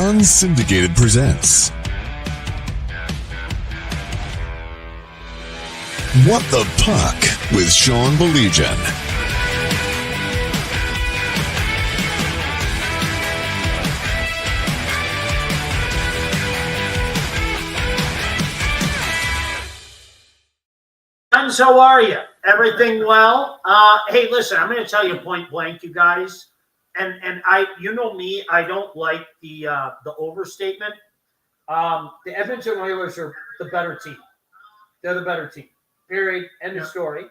Unsyndicated presents What the Puck with Sean Baligian. Friends, how are you? Everything well? Hey, listen, I'm going to tell you point blank, you guys. And you know me, I don't like the overstatement. The Edmonton Oilers are the better team. They're the better team. Period. End of story.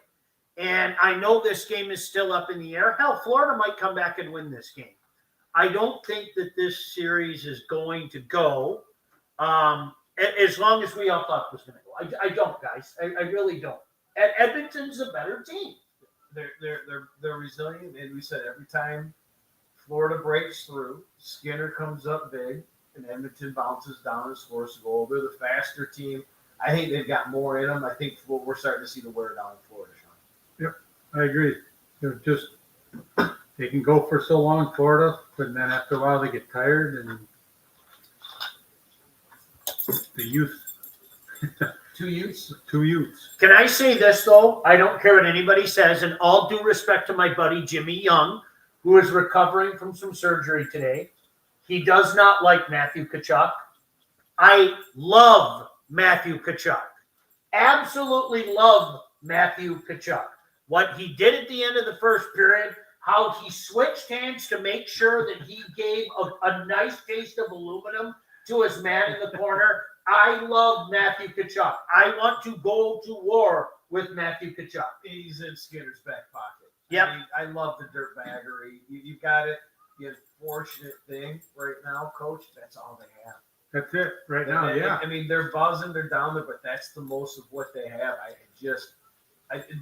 And I know this game is still up in the air. Hell, Florida might come back and win this game. I don't think that this series is going to go as long as we all thought it was going to go. I don't, guys. I really don't. Edmonton's a better team. They're resilient, and we said every time Florida breaks through, Skinner comes up big, and Edmonton bounces down and scores a goal. They're the faster team. I think they've got more in them. I think we're starting to see the wear down in Florida, Sean. Yep, I agree. They can go for so long in Florida, but then after a while they get tired, and the youth. Two youths. Can I say this, though? I don't care what anybody says, and all due respect to my buddy Jimmy Young, who is recovering from some surgery today. He does not like Matthew Tkachuk. I love Matthew Tkachuk. Absolutely love Matthew Tkachuk. What he did at the end of the first period, how he switched hands to make sure that he gave a nice taste of aluminum to his man in the corner. I love Matthew Tkachuk. I want to go to war with Matthew Tkachuk. He's in Skinner's back pocket. Yep. I mean, I love the dirtbaggery. You got it. The unfortunate thing right now, Coach, that's all they have. That's it right now, yeah. I mean, they're buzzing, they're down there, but that's the most of what they have.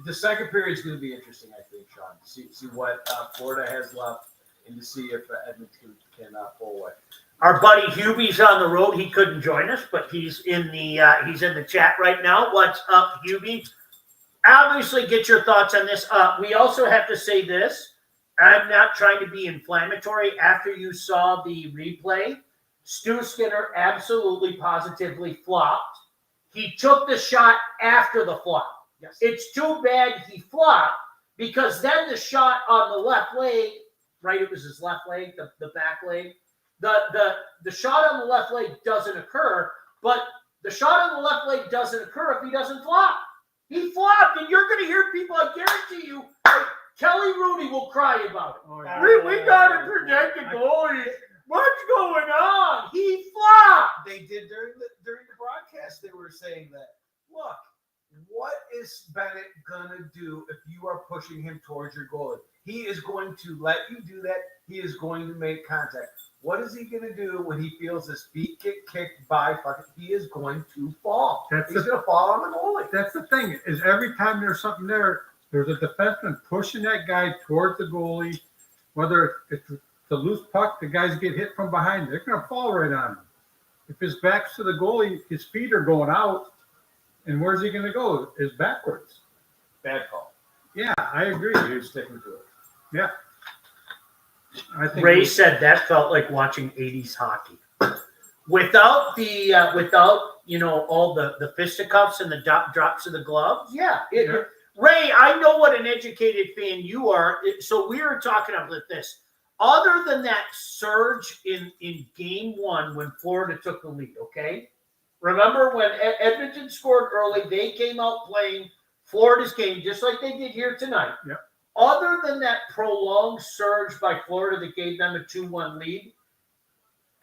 The second period is going to be interesting, I think, Sean, to see what Florida has left and to see if Edmonton can pull away. Our buddy Hubie's on the road. He couldn't join us, but he's in the chat right now. What's up, Hubie? Obviously, get your thoughts on this. We also have to say this. I'm not trying to be inflammatory. After you saw the replay, Stu Skinner absolutely positively flopped. He took the shot after the flop. Yes. It's too bad he flopped because then the shot on the left leg, right? It was his left leg, the back leg. The shot on the left leg doesn't occur, but the shot on the left leg doesn't occur if he doesn't flop. He flopped, and you're going to hear people, I guarantee you, Kelly Rooney will cry about it. Oh, yeah. We got to protect the goalies. What's going on? He flopped. They did during the broadcast. They were saying that, look, what is Bennett gonna do if you are pushing him towards your goalie? He is going to let you do that. He is going to make contact. What is he gonna do when he feels his feet get kicked by fucking? He is going to fall. He's gonna fall on the goalie. That's the thing, is every time there's something there's a defenseman pushing that guy towards the goalie, whether it's a loose puck, the guys get hit from behind, they're going to fall right on him. If his back's to the goalie, his feet are going out, and where's he going to go? Is backwards. Bad call. Yeah, I agree. You're sticking to it. Yeah. I think Ray said that felt like watching 80s hockey. Without all the fisticuffs and the drops of the gloves. Yeah. Ray, I know what an educated fan you are. So we were talking about this. Other than that surge in game one when Florida took the lead, okay? Remember when Edmonton scored early, they came out playing Florida's game just like they did here tonight. Yep. Other than that prolonged surge by Florida that gave them a 2-1 lead,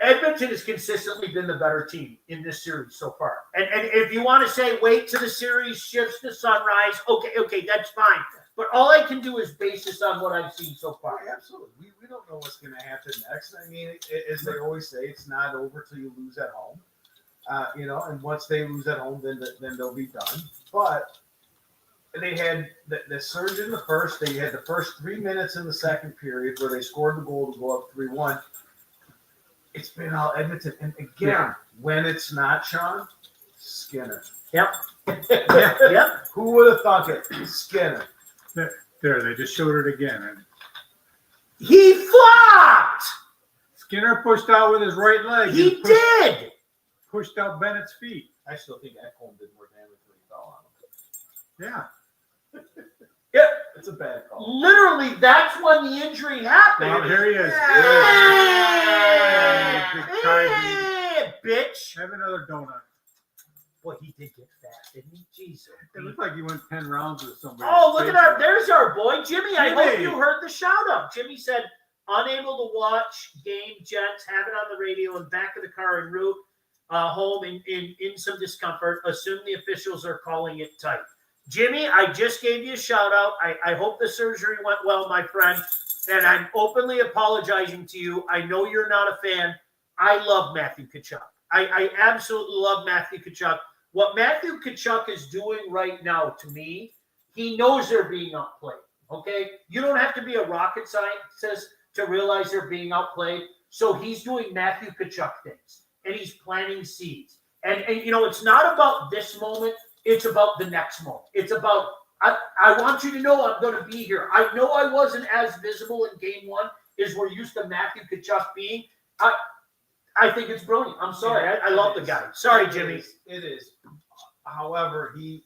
Edmonton has consistently been the better team in this series so far. And if you want to say wait till the series shifts to sunrise, okay, that's fine. But all I can do is base this on what I've seen so far. Yeah, absolutely. We don't know what's going to happen next. I mean, as they always say, it's not over till you lose at home. And once they lose at home, then they'll be done. But they had the surge in the first. They had the first 3 minutes in the second period where they scored the goal to go up 3-1. It's been all Edmonton. And again, when it's not Sean, Skinner. Yep. Who would have thought it? Skinner. There, they just showed it again. He flopped. Skinner pushed out with his right leg. He and did. pushed out Bennett's feet. I still think Ekholm did more damage when he fell on him. Yeah. Yeah. It's a bad call. Literally, that's when the injury happened. Well, here he is. Yeah, bitch. Have another donut. Boy, he did get fat, didn't he? Jesus. It looked like he went 10 rounds with somebody. Oh, look at our. There's our boy, Jimmy. I hope Jimmy. you heard the shout out. Jimmy said, unable to watch game, Jets, have it on the radio in back of the car en route home in some discomfort. Assume the officials are calling it tight. Jimmy, I just gave you a shout out. I hope the surgery went well, my friend. And I'm openly apologizing to you. I know you're not a fan. I love Matthew Tkachuk. I absolutely love Matthew Tkachuk. What Matthew Tkachuk is doing right now, to me, he knows they're being outplayed. Okay? You don't have to be a rocket scientist to realize they're being outplayed. So he's doing Matthew Tkachuk things. And he's planting seeds. And you know, it's not about this moment. It's about the next moment. It's about, I want you to know I'm going to be here. I know I wasn't as visible in game one as we're used to Matthew Tkachuk being. I think it's brilliant. I'm sorry. I love the guy. Sorry, Jimmy. It is. However, he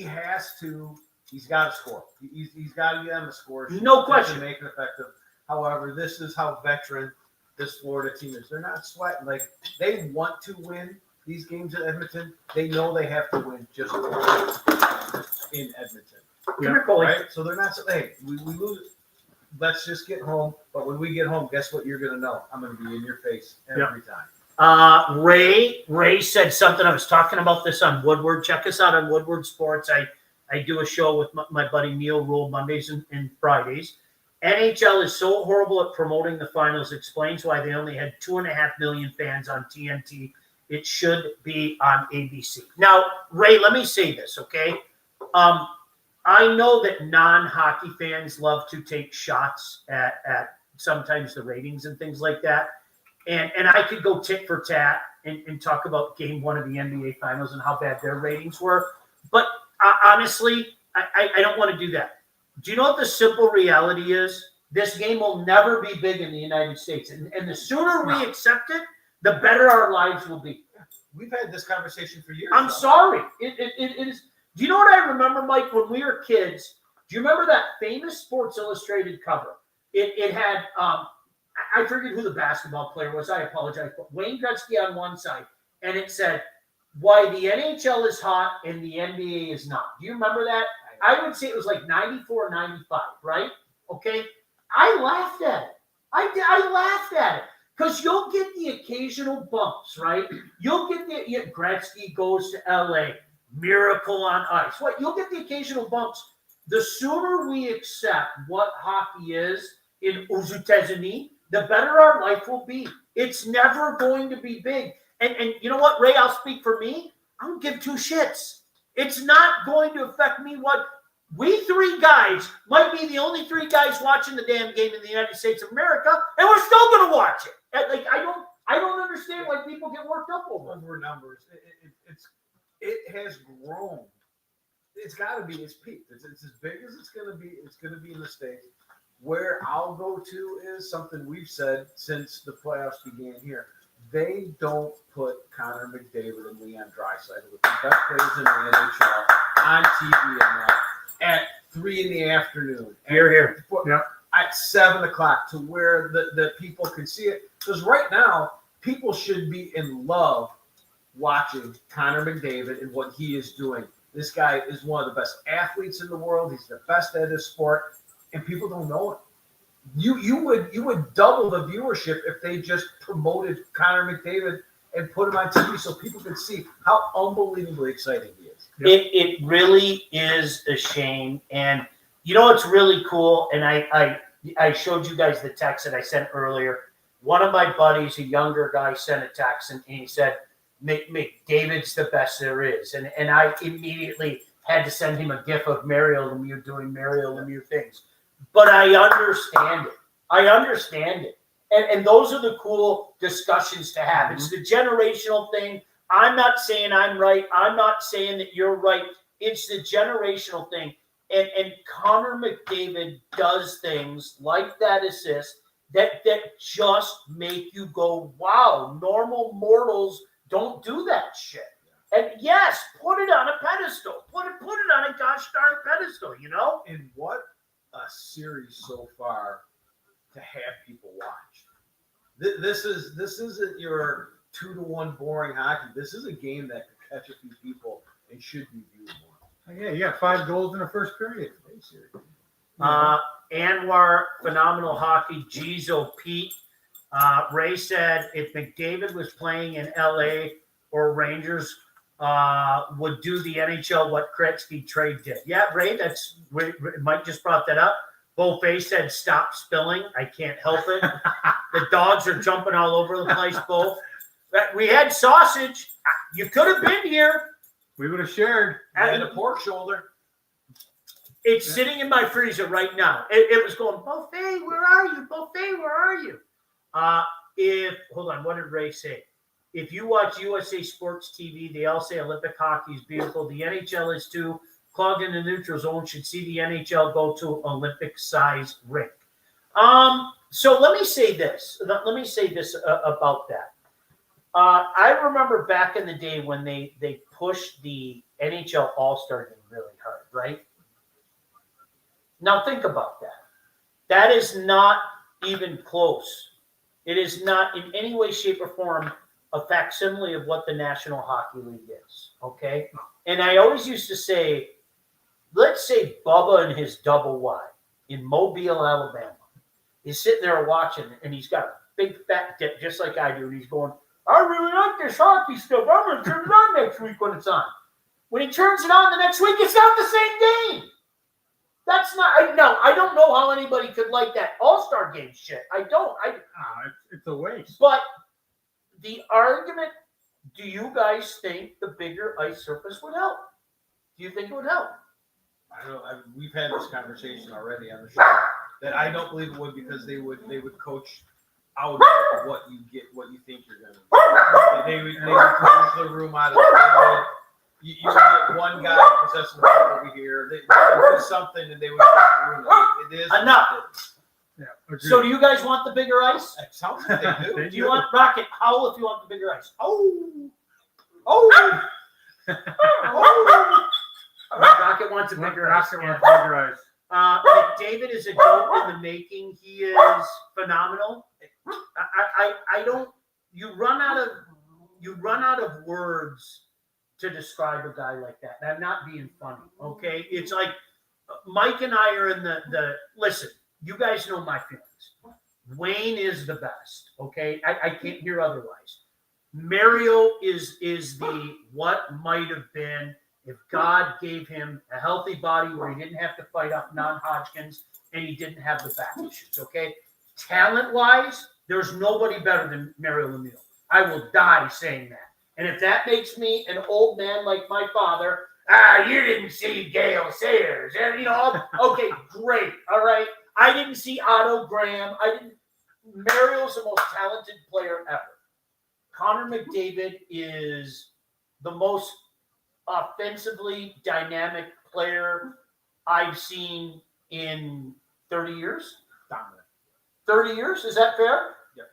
has to, he's got to score. He's got to get on the score sheet. No question. To make it effective. However, this is how veteran this Florida team is. They're not sweating. Like, they want to win these games at Edmonton. They know they have to win just to win in Edmonton. Yeah. Right? So they're not saying, hey, we lose. Let's just get home. But when we get home, guess what you're going to know? I'm going to be in your face every time. Ray said something. I was talking about this on Woodward. Check us out on Woodward Sports. I do a show with my buddy Neil Rule Mondays and Fridays. NHL is so horrible at promoting the finals. Explains why they only had 2.5 million fans on TNT. It should be on ABC. Now, Ray, let me say this, okay? I know that non-hockey fans love to take shots at sometimes the ratings and things like that. And I could go tit for tat and talk about game one of the NBA Finals and how bad their ratings were. But honestly, I don't want to do that. Do you know what the simple reality is? This game will never be big in the United States. And the sooner we accept it, the better our lives will be. We've had this conversation for years. I'm sorry. It is. Do you know what I remember, Mike, when we were kids? Do you remember that famous Sports Illustrated cover? It had, I forget who the basketball player was. I apologize. But Wayne Gretzky on one side. And it said, why the NHL is hot and the NBA is not. Do you remember that? I would say it was like 94, 95, right? Okay. I laughed at it. I laughed at it. Because you'll get the occasional bumps, right? You'll get Gretzky goes to LA, miracle on ice. What? You'll get the occasional bumps. The sooner we accept what hockey is in aux États-Unis, the better our life will be. It's never going to be big. And you know what, Ray, I'll speak for me. I don't give two shits. It's not going to affect me. What we three guys might be the only three guys watching the damn game in the United States of America, and we're still going to watch it. Like I don't understand why people get worked up over numbers. It has grown. It's got to be its peak. It's as big as it's going to be. It's going to be in the States. Where I'll go to is something we've said since the playoffs began here. They don't put Connor McDavid and Leon Draisaitl, with the best players in the NHL, on TV at 3 in the afternoon. Here. Yeah. At 7 o'clock, to where the people can see it. Because right now, people should be in love watching Connor McDavid and what he is doing. This guy is one of the best athletes in the world. He's the best at his sport, and people don't know it. You would double the viewership if they just promoted Connor McDavid and put him on TV so people could see how unbelievably exciting he is. Yep. It really is a shame. And you know what's really cool? And I showed you guys the text that I sent earlier. One of my buddies, a younger guy, sent a text and he said, McDavid's the best there is. And I immediately had to send him a gif of Mario Lemieux doing Mario Lemieux things. But I understand it. And those are the cool discussions to have. It's the generational thing. I'm not saying I'm right. I'm not saying that you're right. It's the generational thing. And Connor McDavid does things like that assist that just make you go, wow, normal mortals don't do that shit. And yes, put it on a pedestal. Put it on a gosh darn pedestal, you know? And what a series so far to have people watch. This isn't your 2-1 boring hockey. This is a game that could catch a few people and should be viewed more. Yeah, you got 5 goals in the first period. Anwar, phenomenal hockey. Gizo, Pete. Ray said if McDavid was playing in LA or Rangers would do the NHL what Gretzky trade did. Yeah, Ray, Mike just brought that up. Bo Fay said stop spilling. I can't help it. The dogs are jumping all over the place, Bo. We had sausage. You could have been here. We would have shared. And a pork shoulder. It's sitting in my freezer right now. It was going, Buffet, where are you? Buffet, where are you? Hold on, what did Ray say? If you watch USA Sports TV, they all say Olympic hockey is beautiful. The NHL is too. Clogged in the neutral zone should see the NHL go to Olympic-size rink. So let me say this. About that. I remember back in the day when they pushed the NHL All-Star game really hard, right? Now think about that. That is not even close. It is not in any way, shape, or form a facsimile of what the National Hockey League is, okay? And I always used to say, let's say Bubba and his double Y in Mobile, Alabama. He's sitting there watching, and he's got a big fat dick just like I do, and he's going, I really like this hockey stuff. I'm going to turn it on next week when it's on. When he turns it on the next week, it's not the same game. That's not. I don't know how anybody could like that All-Star game shit. I don't. It's a waste. But the argument, do you guys think the bigger ice surface would help? Do you think it would help? I don't. We've had this conversation already on the show that I don't believe it would because they would coach out of what you think you're going to get. They would push the room out of it. You get one guy possessing the puck over here. They would do something and they would push the room out. It is enough. Yeah, so do you guys want the bigger ice? It sounds like they do. Do you want Rocket? Howl if you want the bigger ice. Rocket wants a bigger ice. McDavid is a goat in the making. He is phenomenal. I don't. You run out of words to describe a guy like that. And I'm not being funny, okay? It's like Mike and I are in the listen, you guys know my feelings. Wayne is the best, okay? I can't hear otherwise. Mario is the what might have been if God gave him a healthy body where he didn't have to fight off non-Hodgkins and he didn't have the back issues, okay? Talent-wise, there's nobody better than Mario Lemieux. I will die saying that. And if that makes me an old man like my father, you didn't see Gale Sayers. And, okay, great. All right. I didn't see Otto Graham. Mario's the most talented player ever. Connor McDavid is the most offensively dynamic player I've seen in 30 years. Dominant. 30 years? Is that fair? Yep.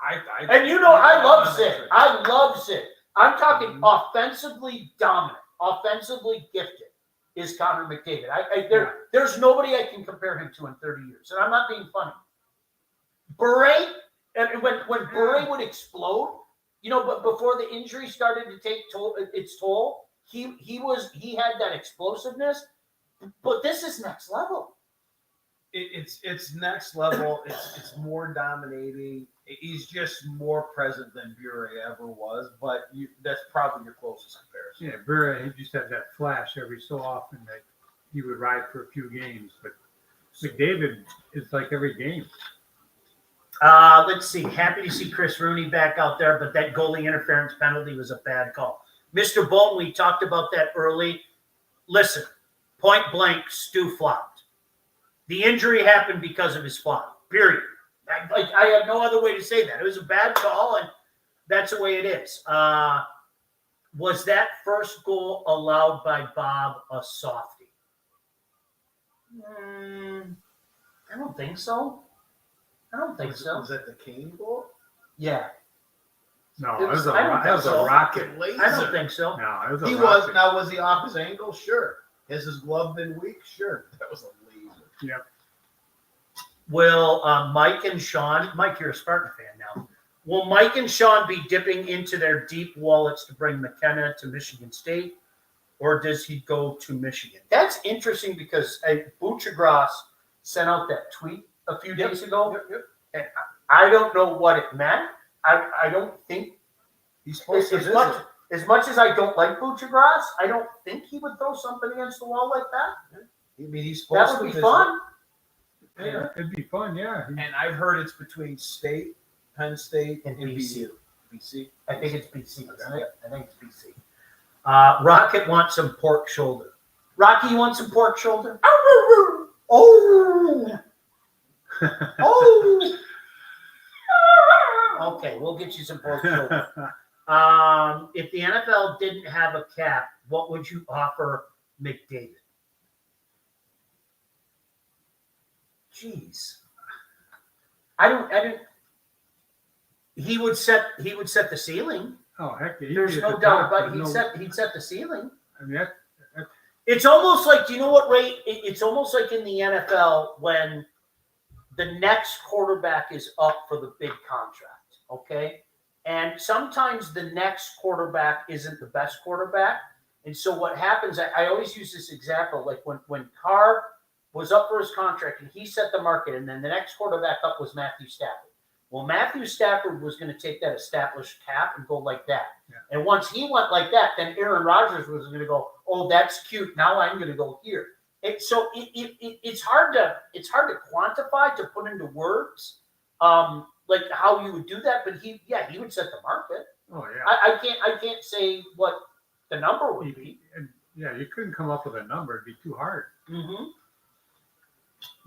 I love Sid. I love Sid. I'm talking offensively dominant, offensively gifted is Connor McDavid. There's nobody I can compare him to in 30 years. And I'm not being funny. Bure, and when Bure would explode, but before the injury started to take its toll, he had that explosiveness. But this is next level. It's next level. It's more dominating. He's just more present than Bure ever was, but that's probably your closest comparison. Yeah, Bure, he just had that flash every so often that he would ride for a few games, but McDavid is like every game. Let's see. Happy to see Chris Rooney back out there, but that goalie interference penalty was a bad call. Mr. Bolton, we talked about that early. Listen, point blank, Stu flopped. The injury happened because of his flop, period. I have no other way to say that. It was a bad call, and that's the way it is. Was that first goal allowed by Bob a softie? I don't think so. I don't think so. Was that the Kane goal? Yeah. No, It it was was- I don't that was think a so. rocket. Laser. I don't think so. No, it was a He rocket. was. Now, was he off his angle? Sure. Has his glove been weak? Sure. That was a laser. Yep. Will Mike and Sean, Mike, you're a Spartan fan now. Will Mike and Sean be dipping into their deep wallets to bring McKenna to Michigan State, or does he go to Michigan? That's interesting because Buchagras sent out that tweet a few days ago. And I don't know what it meant. I don't think He's supposed to as visit. much as I don't like Buchagras, I don't think he would throw something against the wall like that. I mean, he's supposed That to would be visit. fun. Yeah, it'd be fun. Yeah. And I've heard it's between State, Penn State, And and BC. BC. I think it's BC, isn't it? I think it's BC. Rocket wants some pork shoulder. Rocky, you want some pork shoulder? Oh! Oh! Okay, we'll get you some pork shoulder. If the NFL didn't have a cap, what would you offer McDavid? Jeez. I don't. He would set the ceiling. Oh heck, yeah, he'd There's be at no the doubt top, about but it. He'd set the ceiling. I mean, It's almost like, do you know what, Ray? It's almost like in the NFL when the next quarterback is up for the big contract, okay? And sometimes the next quarterback isn't the best quarterback. And so what happens, I always use this example, like when Carr was up for his contract and he set the market, and then the next quarterback up was Matthew Stafford. Well, Matthew Stafford was going to take that established cap and go like that. Yeah. And once he went like that, then Aaron Rodgers was going to go, oh, that's cute. Now I'm going to go here. It's hard to quantify, to put into words, like how you would do that. But he would set the market. oh yeah. I can't say what the number would be. Yeah, you couldn't come up with a number. It'd be too hard. Mm-hmm.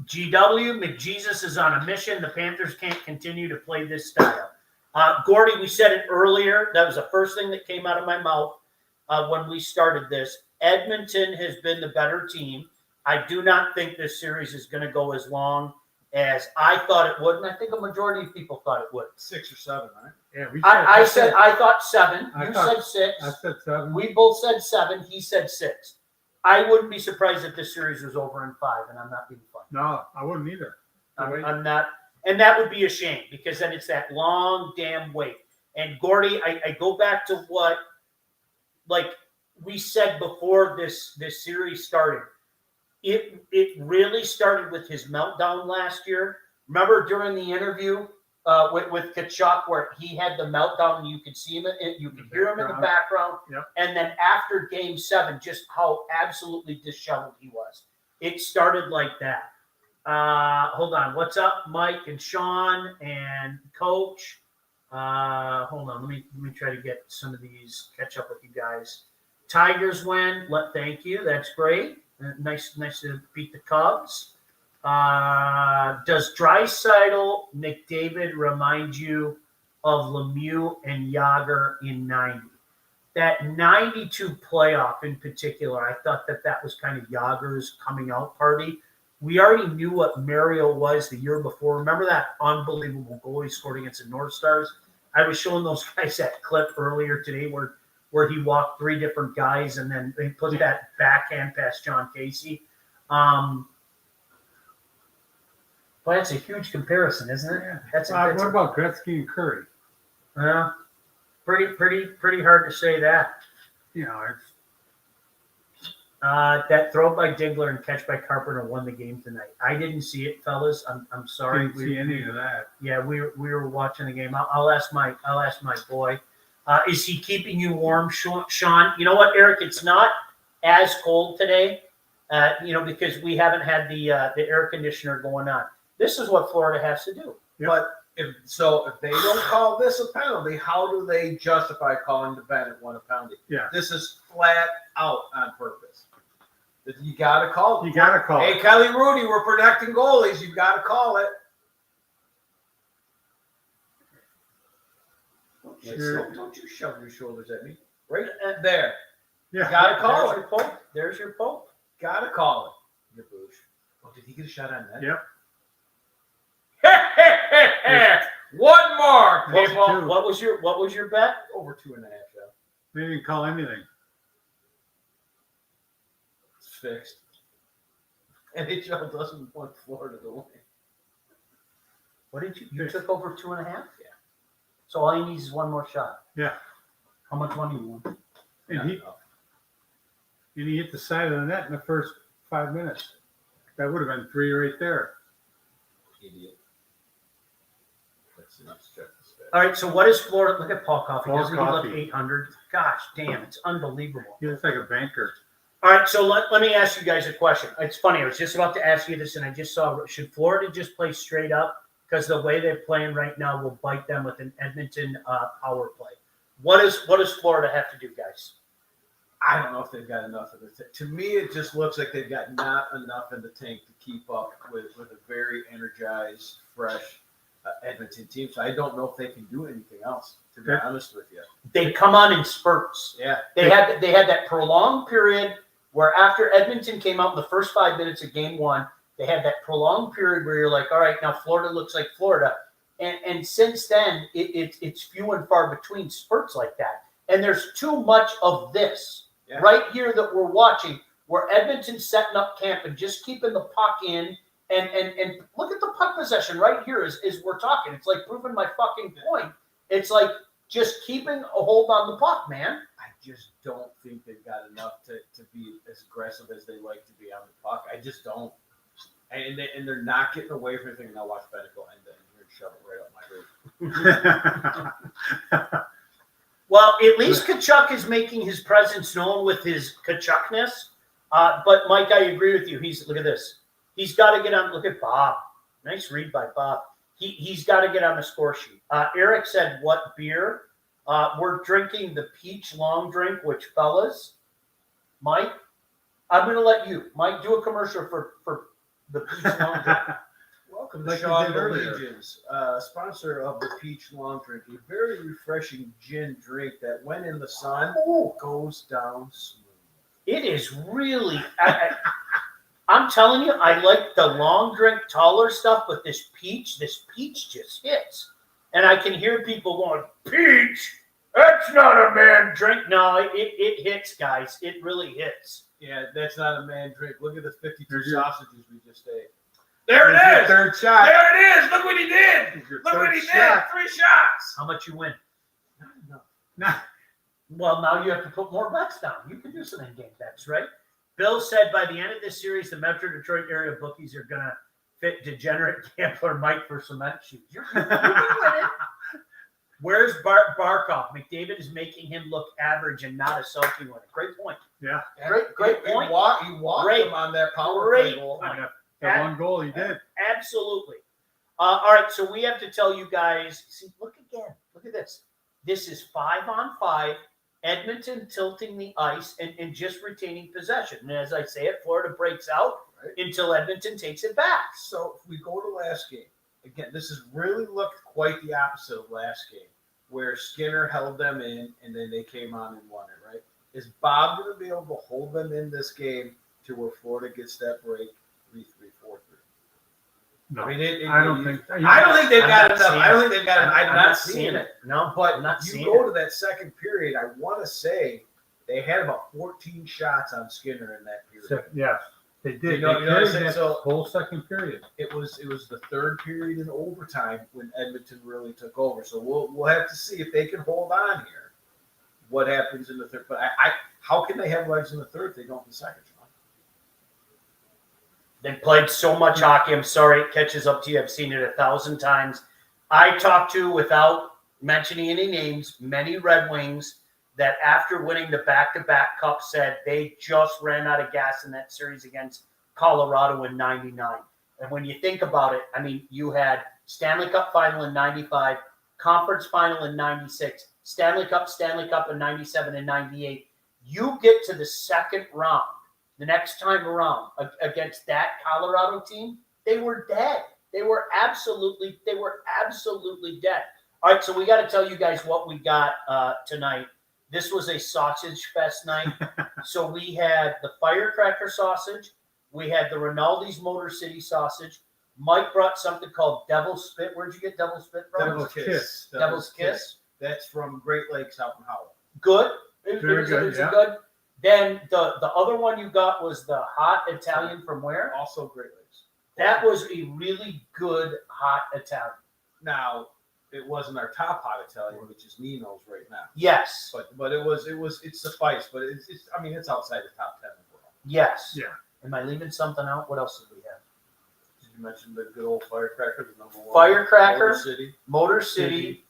GW, McJesus is on a mission. The Panthers can't continue to play this style. Gordy, we said it earlier. That was the first thing that came out of my mouth when we started this. Edmonton has been the better team. I do not think this series is going to go as long as I thought it would, and I think a majority of people thought it would. 6 or 7, right? Yeah, I thought 7. I You thought- said 6. I said 7. We both said 7. He said 6. I wouldn't be surprised if this series was over in 5, and I'm not being funny. No, I wouldn't either. I'm not, and that would be a shame because then it's that long damn wait. And Gordy, I go back to what, like we said before this series started. It really started with his meltdown last year. Remember during the interview with Kachuk where he had the meltdown and you could see him, you could hear him in the background. Yep. And then after Game 7, just how absolutely disheveled he was. It started like that. Hold on. What's up, Mike and Sean and Coach? Hold on. Let me try to get some of these, catch up with you guys. Tigers win. Thank you. That's great. Nice to beat the Cubs. Does Draisaitl, McDavid remind you of Lemieux and Yager in 90? That 92 playoff in particular, I thought that was kind of Yager's coming out party. We already knew what Mario was the year before. Remember that unbelievable goal he scored against the North Stars? I was showing those guys that clip earlier today where he walked 3 different guys and then they put that backhand past John Casey. Well, that's a huge comparison, isn't it? What about Gretzky and Curry? Pretty hard to say that. You know, it's That throw by Diggler and catch by Carpenter won the game tonight. I didn't see it, fellas. I'm sorry. didn't see any of that. Yeah, we were watching the game. I'll ask my boy. Is he keeping you warm, Sean? You know what, Eric? It's not as cold today. Because we haven't had the air conditioner going on. This is what Florida has to do. Yep. But if they don't call this a penalty, how do they justify calling the Bennett one a penalty? Yeah. This is flat out on purpose. You got to call it. You got to call Hey, it. Kelly Rudy, we're protecting goalies. You've got to call it. Sure. Don't you shove your shoulders at me. Right there. Yeah. Got to call There's it. your Pope. There's your Pope. Got to call it. Your boosh. Oh, did he get a shot on that? Yep. One more, Plus people. two. What was your bet? Over 2.5, yeah. They didn't call anything. It's fixed. NHL doesn't want Florida to win. What did you took over 2.5? Yeah. So all he needs is one more shot. Yeah. How much money you won? And he hit the side of the net in the first 5 minutes. That would have been 3 right there. Idiot. Let's check this out. All right, so what is Florida? Look at Paul Coffey. Paul Doesn't he look Coffey. 800? Gosh, damn, it's unbelievable. He looks like a banker. All right, so let me ask you guys a question. It's funny. I was just about to ask you this, and I just saw, should Florida just play straight up? Because the way they're playing right now will bite them with an Edmonton power play. What does Florida have to do, guys? I don't know if they've got enough in the tank. To me, it just looks like they've got not enough in the tank to keep up with a very energized, fresh Edmonton team. So I don't know if they can do anything else, to be honest with you. They come on in spurts. Yeah. They had that prolonged period where after Edmonton came out in the first 5 minutes of game one, they had that prolonged period where you're like, all right, now Florida looks like Florida. And since then, it's few and far between spurts like that. And there's too much of this right here that we're watching where Edmonton's setting up camp and just keeping the puck in. And look at the puck possession right here as we're talking. It's like proving my fucking point. It's like just keeping a hold on the puck, man. I just don't think they've got enough to be as aggressive as they like to be on the puck. I just don't. And they're not getting away from anything. And I'll watch Bennett go end here and shove it right up my roof. Well, at least Tkachuk is making his presence known with his Tkachukness. But Mike, I agree with you. Look at this. He's got to get on. Look at Bob. Nice read by Bob. He's got to get on the score sheet. Eric said, "What beer?" We're drinking the peach long drink. Which, fellas, Mike, I'm going to let you, Mike, do a commercial for the peach long drink. Welcome Like to you Sean did earlier. Legions, sponsor of the Peach Long Drink, a very refreshing gin drink that, when in the sun, goes down smooth. It is really. I'm telling you, I like the long drink, taller stuff, but this peach just hits. And I can hear people going, "Peach? That's not a man drink." No, it hits, guys. It really hits. Yeah, that's not a man drink. Look at the 52 sausages we just ate. There it is. Third shot. There it is. Look what he did. Look what he did. 3 shots. How much you win? Not enough. Nah. Well, now you have to put more bets down. You can do some in-game bets, right? Bill said by the end of this series, the Metro Detroit area bookies are going to fit degenerate gambler Mike for cement shoes. You can win it. Where's Barkov? McDavid is making him look average and not a sulky winner. Great point. Yeah. Great point. He walked him on that power play goal. That one goal he did. Absolutely. All right, so we have to tell you guys, see, look again. Look at this. This is 5-on-5, Edmonton tilting the ice and just retaining possession. And as I say it, Florida breaks out until Edmonton takes it back. So if we go to last game, again, this has really looked quite the opposite of last game, where Skinner held them in and then they came on and won it, right? Is Bob going to be able to hold them in this game to where Florida gets that break 3-3, 4-3? No, I mean, I don't think. I don't think they've got I'm not enough. seeing I don't it. think they've got enough. I'm not seeing it. No, But I'm not you seeing go it. to that second period, I want to say they had about 14 shots on Skinner in that period. Yes, they did. You know They what I'm carried saying? that So- whole second period. It was the third period in overtime when Edmonton really took over. So we'll have to see if they can hold on here. What happens in the third? But I how can they have legs in the third if they don't in the second, Sean? They played so much hockey. I'm sorry it catches up to you. I've seen it 1,000 times. I talked to, without mentioning any names, many Red Wings that after winning the back-to-back cup said they just ran out of gas in that series against Colorado in 99. And when you think about it, I mean, you had Stanley Cup Final in 95, Conference Final in 96, Stanley Cup in 97 and 98. You get to the second round. The next time around against that Colorado team, they were dead. They were absolutely dead. All right, so we got to tell you guys what we got tonight. This was a sausage fest night. So we had the Firecracker sausage. We had the Rinaldi's Motor City sausage. Mike brought something called Devil's Spit. Where'd you get Devil's Spit from? Devil's Kiss. Devil's Kiss. That's from Great Lakes out in Howell. Good. It Very was good, yeah. good. Then the other one you got was the hot Italian from where? Also Great Lakes. That was a really good hot Italian. Now, it wasn't our top hot Italian, which is Nino's right now. Yes. But it sufficed. But it's outside the top 10 overall. Yes. Yeah. Am I leaving something out? What else did we have? Did you mention the good old Firecracker, the number one? Firecracker, Motor City. Motor City,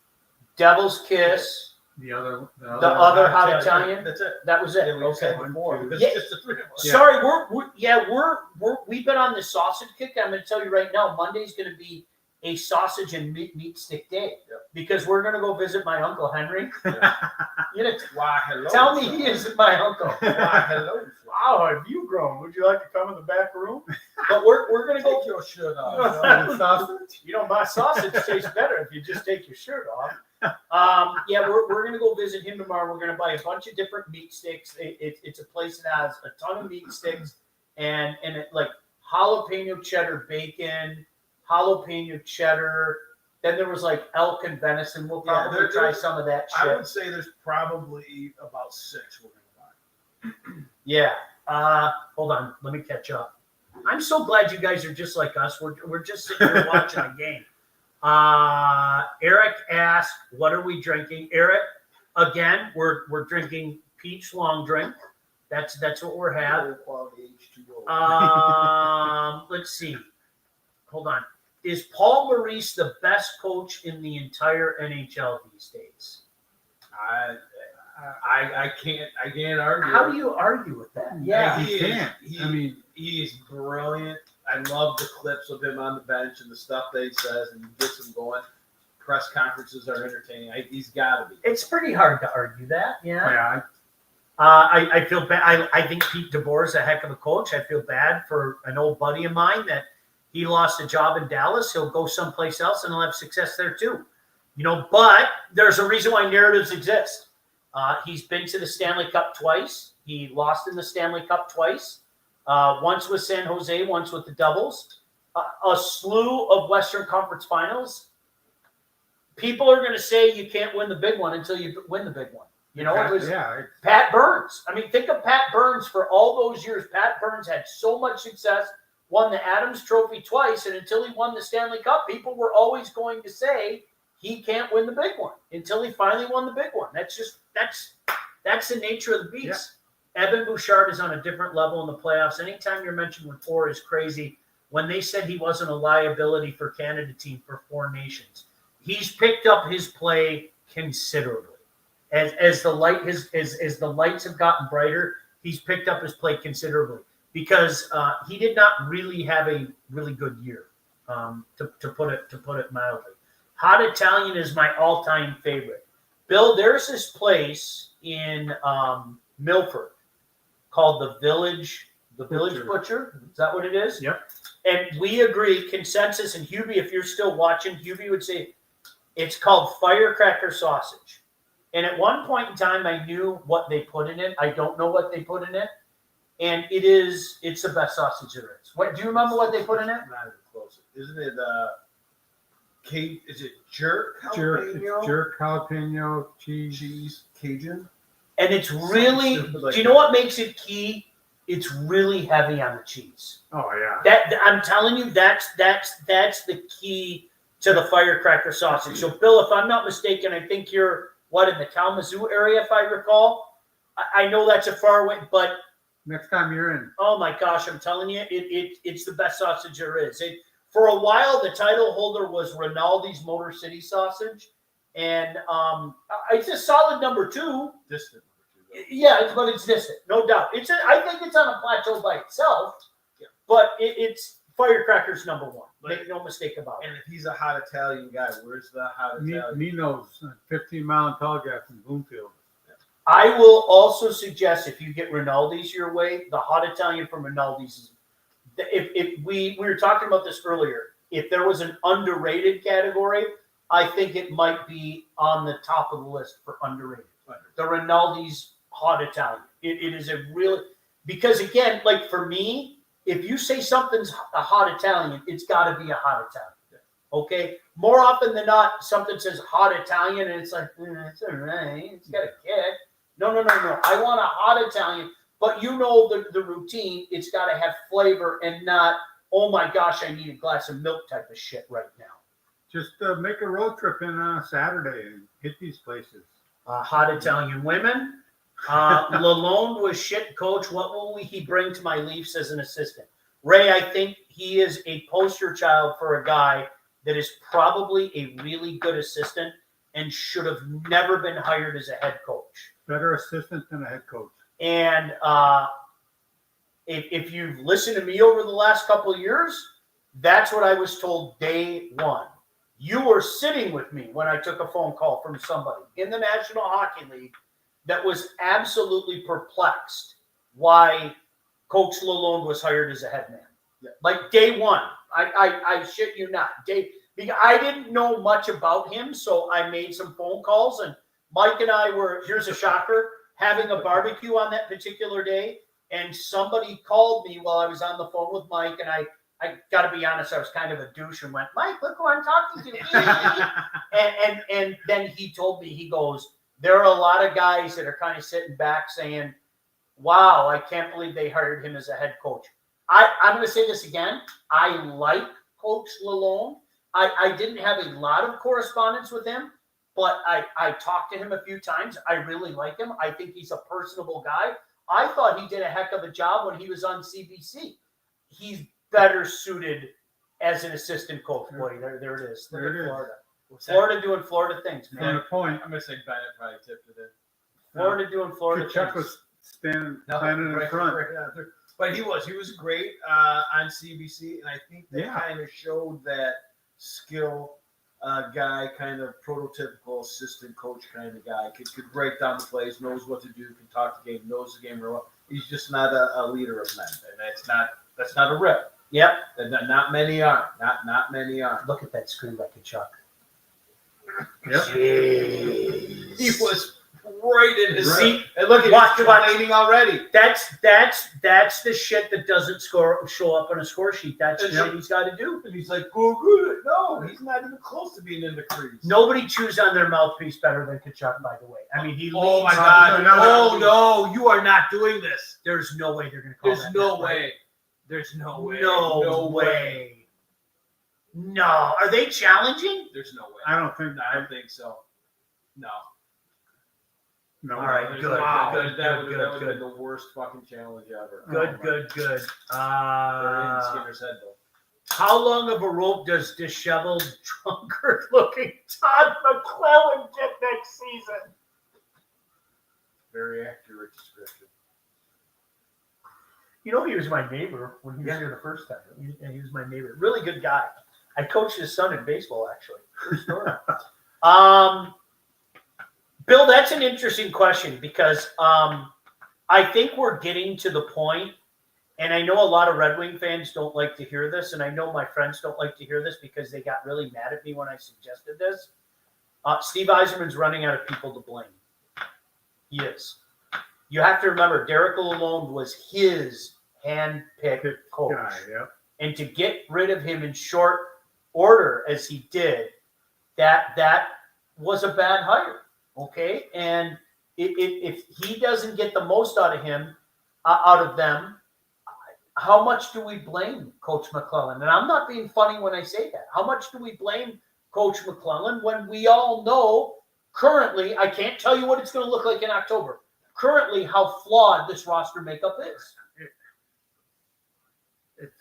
Devil's Kiss, The other other hot Italian. That's it. That was it. Yeah, we Okay. said before. It's Yeah. just the three of us. Yeah. Sorry, we've been on this sausage kick. I'm going to tell you right now, Monday's going to be a sausage and meat stick day Yep. because we're going to go visit my uncle Henry. You know, Why, hello. tell me son. he isn't my uncle. Why, hello. son. How have you grown? Would you like to come in the back room? But we're going to go. Take your shirt off. The sausage. You know, my sausage tastes better if you just take your shirt off. Yeah, we're gonna go visit him tomorrow. We're gonna buy a bunch of different meat sticks. It's a place that has a ton of meat sticks and it, like jalapeno cheddar bacon, jalapeno cheddar. Then there was like elk and venison. We'll Yeah, probably there- try some of that I shit. would say there's probably about 6 we're going to buy. Yeah. Hold on. Let me catch up. I'm so glad you guys are just like us. We're just sitting here watching a game. Eric asked, "What are we drinking?" Eric, again, we're drinking peach long drink. That's what we're having. Low quality H2O. Let's see. Hold on. Is Paul Maurice the best coach in the entire NHL these days? I can't argue. How do you argue with that? Yeah, He can't. I mean, he's brilliant. I love the clips of him on the bench and the stuff that he says, and he gets him going. Press conferences are entertaining. He's got to be. It's pretty hard to argue that. Yeah. yeah, I feel bad. I think Pete DeBoer is a heck of a coach. I feel bad for an old buddy of mine that he lost a job in Dallas. He'll go someplace else and he'll have success there too. You know, but there's a reason why narratives exist. He's been to the Stanley Cup twice. He lost in the Stanley Cup twice. Once with San Jose, once with the Devils. A slew of Western Conference Finals. People are going to say you can't win the big one until you win the big one. You know, it was Pat Burns. I mean, think of Pat Burns for all those years. Pat Burns had so much success, won the Adams Trophy twice, and until he won the Stanley Cup, people were always going to say he can't win the big one until he finally won the big one. That's the nature of the beast. Yeah. Evan Bouchard is on a different level in the playoffs. Anytime you're mentioned with four is crazy. When they said he wasn't a liability for Canada team for 4 nations, he's picked up his play considerably. As the lights have gotten brighter, he's picked up his play considerably because he did not really have a really good year, to put it mildly. Hot Italian is my all-time favorite. Bill, there's this place in Milford called the Village Butcher. Is that what it is? Yep. And we agree, consensus, and Hubie, if you're still watching, Hubie would say it's called Firecracker Sausage. And at one point in time, I knew what they put in it. I don't know what they put in it. And it's the best sausage there is. What, do you remember what they put in it? Not even close. Isn't it is it jerk jalapeno cheese Cajun? And it's really, do you know what makes it key? It's really heavy on the cheese. Oh yeah. That I'm telling you, that's the key to the firecracker sausage. So Bill, if I'm not mistaken, I think you're in the Kalamazoo area, if I recall. I know that's a far away, but Next time you're in. oh my gosh, I'm telling you, it's the best sausage there is. For a while, the title holder was Rinaldi's Motor City sausage, and it's a solid number 2. Distant. Yeah, but it's distant, no doubt. I think it's on a plateau by itself, but it's Firecracker's number 1. Make no mistake about it. And if he's a hot Italian guy, where's the hot Italian? Nino's 15-mile and telegraph in Bloomfield. I will also suggest if you get Rinaldi's your way, the hot Italian from Rinaldi's is. If we were talking about this earlier, if there was an underrated category, I think it might be on the top of the list for underrated. The Rinaldi's hot Italian. It is a real, because again, like for me, if you say something's a hot Italian, it's got to be a hot Italian. Okay? More often than not, something says hot Italian and it's like, it's all right. It's got a kick. No. I want a hot Italian, but you know the routine. It's got to have flavor and not, oh my gosh, I need a glass of milk type of shit right now. Just make a road trip in Saturday and hit these places. Hot Italian women. Lalonde was shit, coach. What will he bring to my Leafs as an assistant? Ray, I think he is a poster child for a guy that is probably a really good assistant and should have never been hired as a head coach. Better assistant than a head coach. And if you've listened to me over the last couple of years, that's what I was told day one. You were sitting with me when I took a phone call from somebody in the National Hockey League that was absolutely perplexed why Coach Lalonde was hired as a head man. Yeah. Like day one. I shit you not. Because I didn't know much about him, so I made some phone calls, and Mike and I were, here's a shocker, having a barbecue on that particular day, and somebody called me while I was on the phone with Mike, and I got to be honest, I was kind of a douche and went, Mike, look who I'm talking to. and then he told me, he goes, there are a lot of guys that are kind of sitting back saying, wow, I can't believe they hired him as a head coach. I'm going to say this again. I like Coach Lalonde. I didn't have a lot of correspondence with him, but I talked to him a few times. I really like him. I think he's a personable guy. I thought he did a heck of a job when he was on CBC. He's better suited as an assistant coach. Boy, there it is. Look at Florida. Florida doing Florida things, From man. the point, I'm gonna say Bennett probably tipped it in. Florida doing Florida Kachuk things. was standing in Right, front. right. But he was great on CBC, and I think they kind of showed that skill guy, kind of prototypical assistant coach kind of guy. Could break down the plays, knows what to do, can talk the game, knows the game real well. He's just not a leader of men, and that's not a rip. Yep. Not many are. Not many are. Look at that screen by Kachuk. Yep. Jeez. He was right in his Right. seat. And look at Watch, him watch. complaining already. That's the shit that doesn't show up on a score sheet. That's the shit he's got to do. And he's like, go good. No, he's not even close to being in the crease. Nobody chews on their mouthpiece better than Kachuk, by the way. I mean, he Oh my leads- God! No. No, you are not doing this. There's no way they're going to call There's that. no that, right? way. There's no way. No way. No. Are they challenging? There's no way. I don't think. I don't think so. No. No. All right, There's good, no- good, that good, would have good. been the worst fucking challenge ever. Good. They're in Skinner's head though. How long of a rope does disheveled, drunkard-looking Todd McClellan get next season? Very accurate description. You know, he was my neighbor when he was here the first time. He was my neighbor. Really good guy. I coached his son in baseball, actually. True story. Bill, that's an interesting question because I think we're getting to the point, and I know a lot of Red Wing fans don't like to hear this, and I know my friends don't like to hear this because they got really mad at me when I suggested this. Steve Yzerman's running out of people to blame. He is. You have to remember, Derek Lalonde was his hand-picked coach. Guy, yep. And to get rid of him in short order as he did, that was a bad hire. Okay, and if he doesn't get the most out of them, how much do we blame Coach McClellan? And I'm not being funny when I say that. How much do we blame Coach McClellan when we all know currently? I can't tell you what it's going to look like in October. Currently, how flawed this roster makeup is.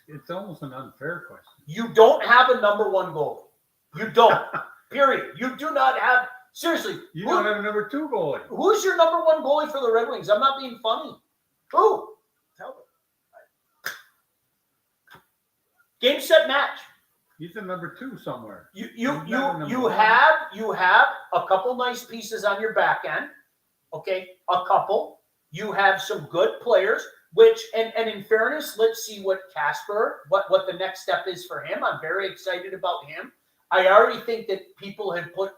It's almost an unfair question. You don't have a number one goalie. You don't. Period. You do not have. Seriously, You don't have a number two goalie. who's your number one goalie for the Red Wings? I'm not being funny. Who? Tell me. Game, set, match. He's a number two somewhere. You have a couple nice pieces on your back end. Okay, a couple. You have some good players. Which and in fairness, let's see what Casper, what the next step is for him. I'm very excited about him. I already think that people have put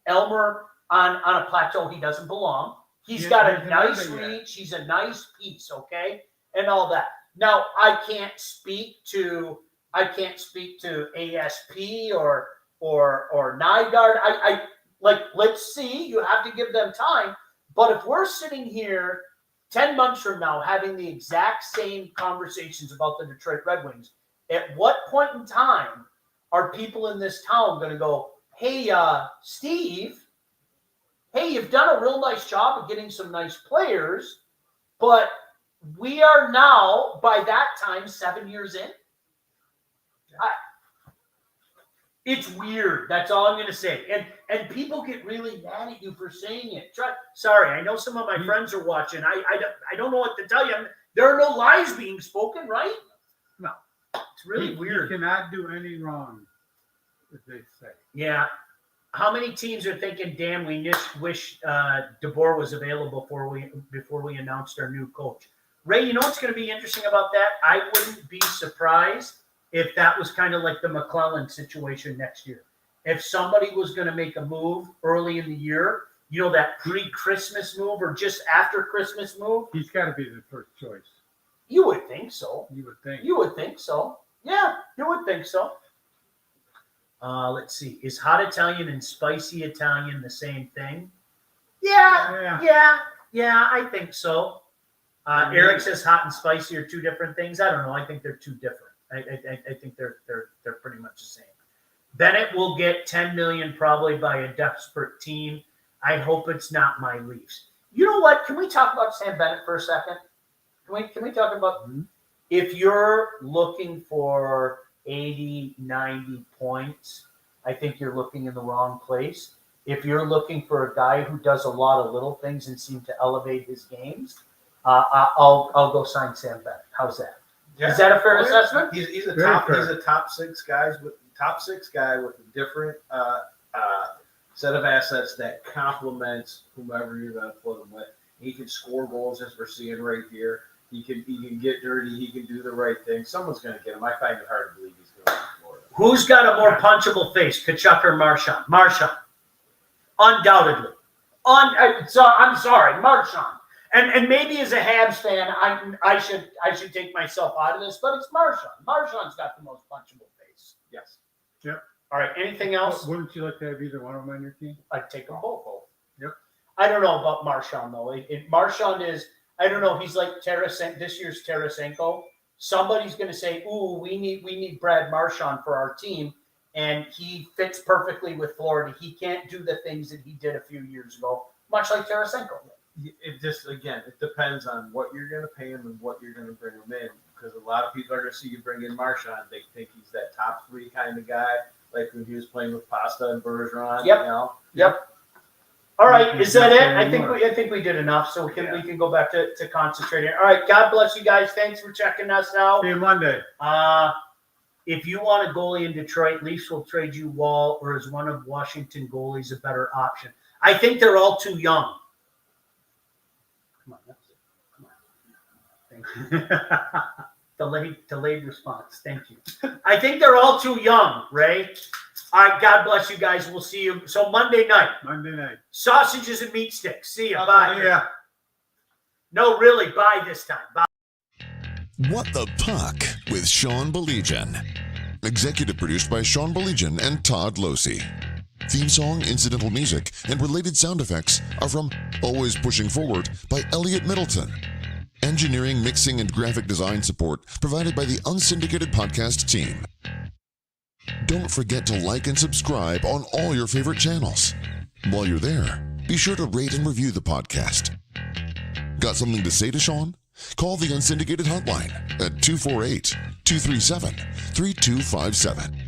Elmer on a plateau he doesn't belong. He's got a nice reach. He's a nice piece, okay, and all that. Now, I can't speak to ASP or Nygaard. I like, let's see. You have to give them time. But if we're sitting here 10 months from now having the exact same conversations about the Detroit Red Wings, at what point in time are people in this town going to go, hey, Steve, hey, you've done a real nice job of getting some nice players, but we are now, by that time, 7 years in? It's weird. That's all I'm going to say. And people get really mad at you for saying it. Sorry, I know some of my friends are watching. I don't know what to tell you. There are no lies being spoken, right? No. It's really weird. You cannot do any wrong, as they say. Yeah. How many teams are thinking, damn, we wish DeBoer was available before we announced our new coach? Ray, you know what's going to be interesting about that? I wouldn't be surprised if that was kind of like the McClellan situation next year. If somebody was going to make a move early in the year, you know, that pre-Christmas move or just after Christmas move. He's got to be the first choice. You would think so. You would think. You would think so. Yeah, you would think so. Let's see. Is hot Italian and spicy Italian the same thing? Yeah, I think so. Eric says hot and spicy are two different things. I don't know. I think they're two different. I think they're pretty much the same. Bennett will get $10 million probably by a desperate team. I hope it's not my Leafs. You know what? Can we talk about Sam Bennett for a second? Can we talk about if you're looking for 80, 90 points, I think you're looking in the wrong place. If you're looking for a guy who does a lot of little things and seems to elevate his games, I'll go sign Sam Bennett. How's that? Yeah. Is that a fair assessment? He's a top six guy with a different set of assets that complements whomever you're going to put him with. He can score goals, as we're seeing right here. He can get dirty. He can do the right thing. Someone's going to get him. I find it hard to believe he's going to Florida. Who's got a more punchable face, Tkachuk or Marchand? Marchand, undoubtedly. I'm sorry, Marchand. And maybe as a Habs fan, I should take myself out of this, but it's Marchand. Marchand's got the most punchable face. Yes. Yep. All right. Anything else? Wouldn't you like to have either one of them on your team? I'd take them both. Yep. I don't know about Marchand though. Marchand is, I don't know. He's like this year's Tarasenko. Somebody's going to say, "Ooh, we need Brad Marchand for our team," and he fits perfectly with Florida. He can't do the things that he did a few years ago, much like Tarasenko. It just, again, it depends on what you're going to pay him and what you're going to bring him in. Because a lot of people are going to see you bring in Marchand. They think he's that top three kind of guy, like when he was playing with Pasta and Bergeron. Yep. You know? Yep. All right, is that it? I think we did enough, so we can go back to concentrating. All right, God bless you guys. Thanks for checking us out. See you Monday. If you want a goalie in Detroit, Leafs will trade you Wall, or is one of Washington goalies a better option? I think they're all too young. Come on, that's it. Come on. Thank you. Delayed response. Thank you. I think they're all too young, Ray. All right, God bless you guys. We'll see you. So Monday night. Sausages and meat sticks. See ya. Bye. Yeah. No, really. Bye this time. Bye. What the Puck with Sean Baligian. Executive produced by Sean Baligian and Todd Losey. Theme song, incidental music, and related sound effects are from Always Pushing Forward by Elliot Middleton. Engineering, mixing, and graphic design support provided by the Unsyndicated Podcast team. Don't forget to like and subscribe on all your favorite channels. While you're there, be sure to rate and review the podcast. Got something to say to Sean? Call the Unsyndicated hotline at 248-237-3257.